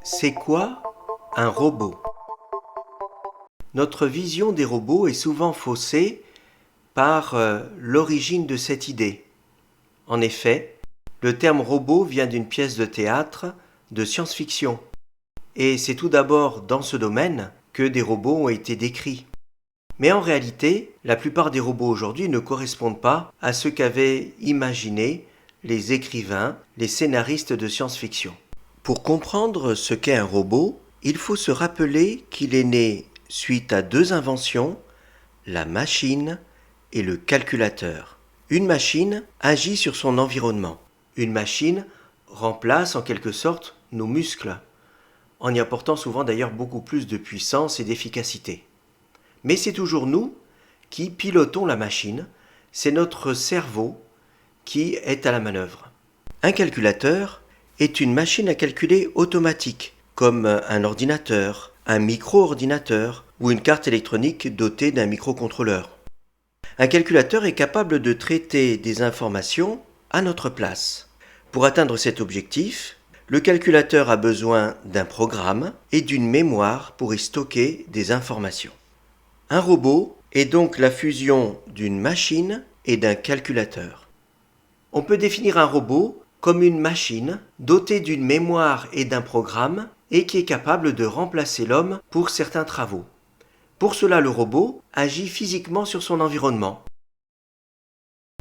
C'est quoi un robot? Notre vision des robots est souvent faussée par l'origine de cette idée. En effet, le terme robot vient d'une pièce de théâtre de science-fiction. Et c'est tout d'abord dans ce domaine que des robots ont été décrits. Mais en réalité, la plupart des robots aujourd'hui ne correspondent pas à ce qu'avaient imaginé les écrivains, les scénaristes de science-fiction. Pour comprendre ce qu'est un robot, il faut se rappeler qu'il est né suite à deux inventions, la machine et le calculateur. Une machine agit sur son environnement. Une machine remplace en quelque sorte nos muscles, en y apportant souvent d'ailleurs beaucoup plus de puissance et d'efficacité. Mais c'est toujours nous qui pilotons la machine, c'est notre cerveau qui est à la manœuvre. Un calculateur est une machine à calculer automatique, comme un ordinateur, un micro-ordinateur ou une carte électronique dotée d'un microcontrôleur. Un calculateur est capable de traiter des informations à notre place. Pour atteindre cet objectif, le calculateur a besoin d'un programme et d'une mémoire pour y stocker des informations. Un robot est donc la fusion d'une machine et d'un calculateur. On peut définir un robot comme une machine dotée d'une mémoire et d'un programme et qui est capable de remplacer l'homme pour certains travaux. Pour cela, le robot agit physiquement sur son environnement.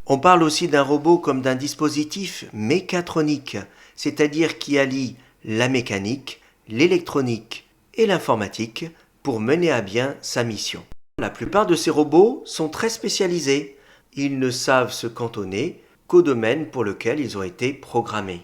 On parle aussi d'un robot comme d'un dispositif mécatronique, c'est-à-dire qui allie la mécanique, l'électronique et l'informatique pour mener à bien sa mission. La plupart de ces robots sont très spécialisés. Ils ne savent se cantonner qu'au domaine pour lequel ils ont été programmés.